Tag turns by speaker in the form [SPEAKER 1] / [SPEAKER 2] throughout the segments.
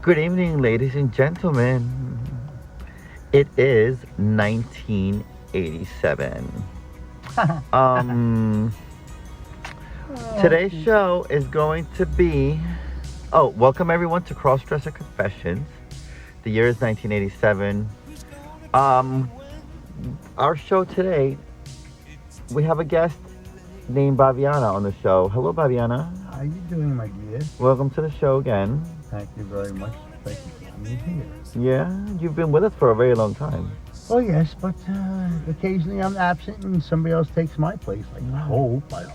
[SPEAKER 1] Good evening, ladies and gentlemen. It is 1987. Um, Today's show is going to be. Oh, welcome everyone to Crossdresser Confessions. The year is 1987. Um, our show today, we have a guest named Baviana on the show. Hello, Baviana.
[SPEAKER 2] How you doing, my dear?
[SPEAKER 1] Welcome to the show again.
[SPEAKER 2] Thank you very much. Thank you for having me here.
[SPEAKER 1] Yeah, you've been with us for a very long time.
[SPEAKER 2] Oh, yes, but occasionally I'm absent and somebody else takes my place. I hope.
[SPEAKER 1] Yeah,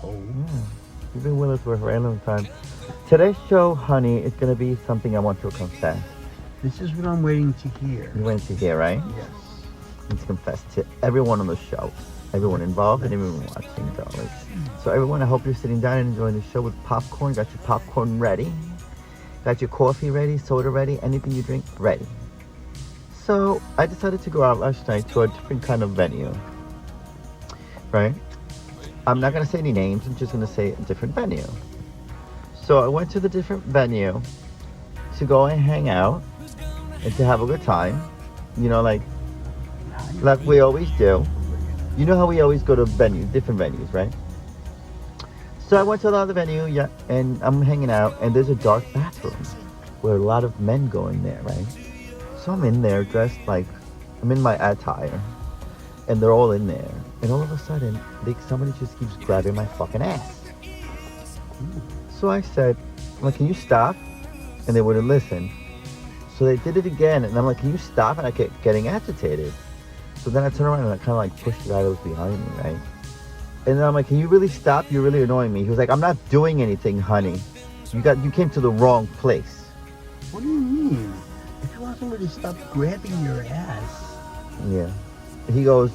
[SPEAKER 1] you've been with us for a very long time. Today's show, honey, is going to be something I want to confess.
[SPEAKER 2] This is what I'm waiting to hear.
[SPEAKER 1] You went to hear, right?
[SPEAKER 2] Yes.
[SPEAKER 1] Let's confess to everyone on the show. Everyone involved and everyone watching, darling. So everyone, I hope you're sitting down and enjoying the show with popcorn. Got your popcorn ready. Got your coffee ready, soda ready, anything you drink ready. So I decided to go out last night to a different kind of venue. Right? I'm not going to say any names. I'm just going to say a different venue. So I went to the different venue to go and hang out and to have a good time. You know, like we always do. You know how we always go to venues, different venues, right? So I went to another venue, yeah, and I'm hanging out, and there's a dark bathroom where a lot of men go in there, right? So I'm in there dressed like, I'm in my attire, and they're all in there. And all of a sudden, somebody just keeps grabbing my fucking ass. So I said, I'm like, can you stop? And they wouldn't listen. So they did it again, and I'm like, can you stop? And I kept getting agitated. So then I turned around and I kind of like pushed the guy that was behind me, right? And then I'm like, can you really stop? You're really annoying me. He was like, I'm not doing anything, honey. You came to the wrong place.
[SPEAKER 2] What do you mean? If you want somebody to stop grabbing your ass.
[SPEAKER 1] Yeah. He goes,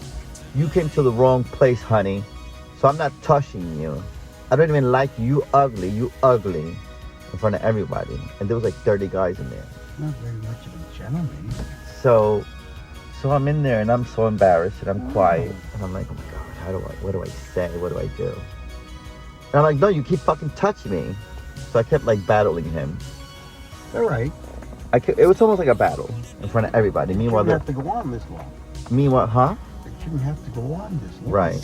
[SPEAKER 1] you came to the wrong place, honey. So I'm not touching you. I don't even like you ugly. You ugly. In front of everybody. And there was like 30 guys in there.
[SPEAKER 2] Not very much of a gentleman.
[SPEAKER 1] So I'm in there and I'm so embarrassed and I'm quiet. And I'm like, oh my God, what do I say? What do I do? And I'm like, no, you keep fucking touching me. So I kept like battling him.
[SPEAKER 2] All right.
[SPEAKER 1] It was almost like a battle in front of everybody. Meanwhile,
[SPEAKER 2] It shouldn't have to go on this long.
[SPEAKER 1] Meanwhile, huh?
[SPEAKER 2] It shouldn't have to go on this long.
[SPEAKER 1] Right.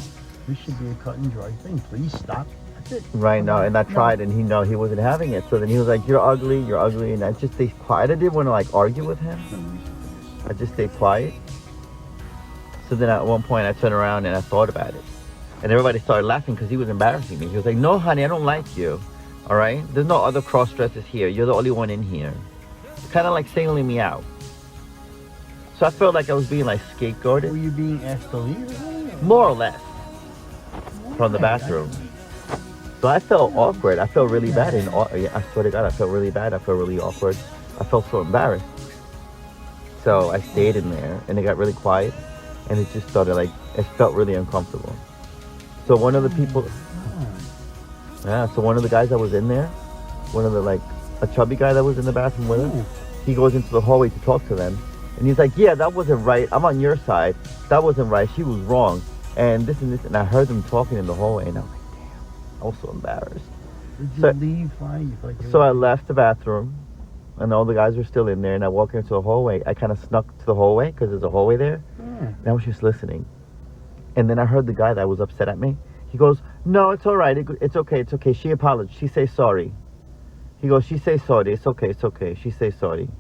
[SPEAKER 2] This should be a cut and dry thing. Please stop. That's it.
[SPEAKER 1] Right, no, and I tried and he wasn't having it. So then he was like, you're ugly. And I just stayed quiet. I didn't want to like argue with him. I just stayed quiet. So then at one point I turned around and I thought about it. And everybody started laughing because he was embarrassing me. He was like, no, honey, I don't like you. All right? There's no other cross-dressers here. You're the only one in here. Kind of like singling me out. So I felt like I was being like scapegoated.
[SPEAKER 2] Were you being asked to leave?
[SPEAKER 1] More or less. From the bathroom. So I felt awkward. I felt really bad. And I swear to God, I felt really bad. I felt really awkward. I felt so embarrassed. So I stayed in there and it got really quiet. And it just started like, it felt really uncomfortable. So one of the people, so one of the guys that was in there, one of the like, a chubby guy that was in the bathroom with him, he goes into the hallway to talk to them. And he's like, yeah, that wasn't right. I'm on your side. That wasn't right. She was wrong. And this and this. And I heard them talking in the hallway. And I was like, damn, I was so embarrassed.
[SPEAKER 2] Did you leave? Fine.
[SPEAKER 1] So I left the bathroom. And all the guys were still in there. And I walked into the hallway. I kind of snuck to the hallway because there's a hallway there. And I was just listening. And then I heard the guy that was upset at me. He goes, no, it's all right. It's okay. It's okay. She apologized. She say sorry. He goes, she say sorry. It's okay. It's okay. She say sorry.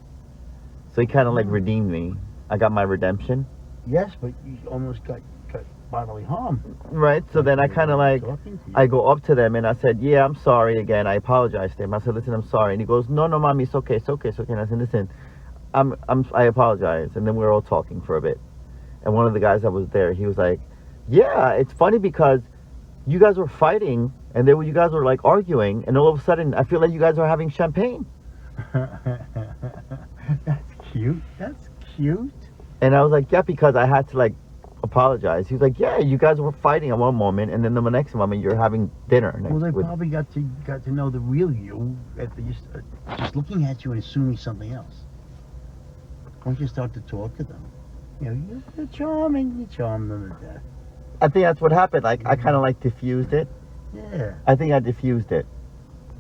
[SPEAKER 1] So he kind of like redeemed me. I got my redemption.
[SPEAKER 2] Yes, but you almost got bodily harm.
[SPEAKER 1] Right. So then I kind of like, I go up to them and I said, yeah, I'm sorry again. I apologize to him. I said, listen, I'm sorry. And he goes, no, mommy, it's okay. It's okay. It's okay. And I said, listen, I apologize. And then we were all talking for a bit. And one of the guys that was there, he was like, yeah, it's funny because you guys were fighting and you guys were like arguing. And all of a sudden, I feel like you guys are having champagne.
[SPEAKER 2] That's cute. That's cute.
[SPEAKER 1] And I was like, yeah, because I had to like apologize. He was like, yeah, you guys were fighting at one moment. And then the next moment, you're having dinner.
[SPEAKER 2] Well, they probably got to know the real you at just looking at you and assuming something else. Once you start to talk to them, you know, you're charming. You charm them to death.
[SPEAKER 1] I think that's what happened. Like, I kind of like diffused it.
[SPEAKER 2] Yeah.
[SPEAKER 1] I think I diffused it.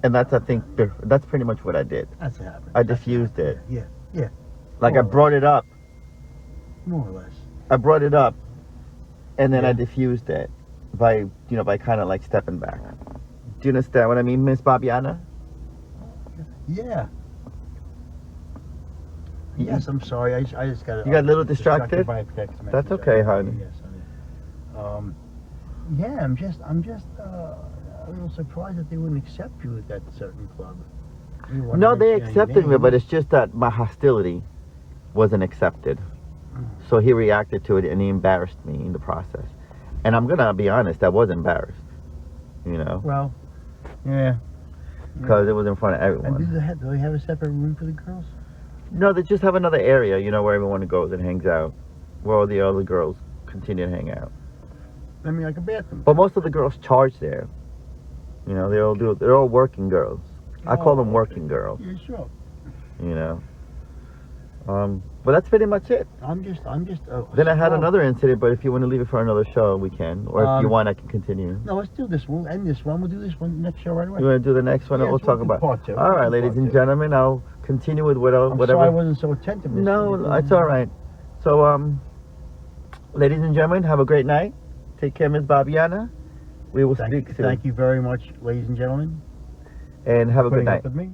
[SPEAKER 1] And that's, I think, that's pretty much what I did.
[SPEAKER 2] That's what happened.
[SPEAKER 1] I
[SPEAKER 2] That's what
[SPEAKER 1] diffused it.
[SPEAKER 2] happened. Yeah.
[SPEAKER 1] Like,
[SPEAKER 2] More
[SPEAKER 1] I
[SPEAKER 2] or
[SPEAKER 1] brought it up.
[SPEAKER 2] More or less.
[SPEAKER 1] I brought it up, and then I
[SPEAKER 2] Yeah.
[SPEAKER 1] diffused it by kind of like stepping back. Do you understand what I mean, Miss Babiana?
[SPEAKER 2] Yeah. Yes, I'm sorry. I just got.
[SPEAKER 1] You got a little distracted?
[SPEAKER 2] By a text message.
[SPEAKER 1] That's okay, honey.
[SPEAKER 2] Yes, honey. Yeah, I'm just a little surprised that they wouldn't accept you at that certain club.
[SPEAKER 1] No, they accepted me, but it's just that my hostility wasn't accepted. So he reacted to it, and he embarrassed me in the process. And I'm gonna be honest, I was embarrassed. You know.
[SPEAKER 2] Well, yeah.
[SPEAKER 1] Because it was in front of everyone.
[SPEAKER 2] And do they have a separate room for the girls?
[SPEAKER 1] No, they just have another area, where everyone goes and hangs out, where all the other girls continue to hang out.
[SPEAKER 2] I mean, like a bathroom.
[SPEAKER 1] But most of the girls charge there. They're all working girls. I call them working girls.
[SPEAKER 2] Yeah, sure.
[SPEAKER 1] But that's pretty much it.
[SPEAKER 2] I'm just.
[SPEAKER 1] Then I had another incident, but if you want to leave it for another show, we can. Or if you want, I can continue.
[SPEAKER 2] No, let's do this. We'll end this one. We'll do this one next show right away.
[SPEAKER 1] You want to do the next one?
[SPEAKER 2] Yeah,
[SPEAKER 1] We'll talk
[SPEAKER 2] do
[SPEAKER 1] about.
[SPEAKER 2] part two.
[SPEAKER 1] All right, ladies and gentlemen, I'll continue with whatever.
[SPEAKER 2] I'm sorry I wasn't so attentive.
[SPEAKER 1] No, it's all right. So, ladies and gentlemen, have a great night. Take care, Miss Babiana. We will speak soon.
[SPEAKER 2] Thank you very much, ladies and gentlemen.
[SPEAKER 1] And have a good
[SPEAKER 2] Putting
[SPEAKER 1] night.
[SPEAKER 2] up with me.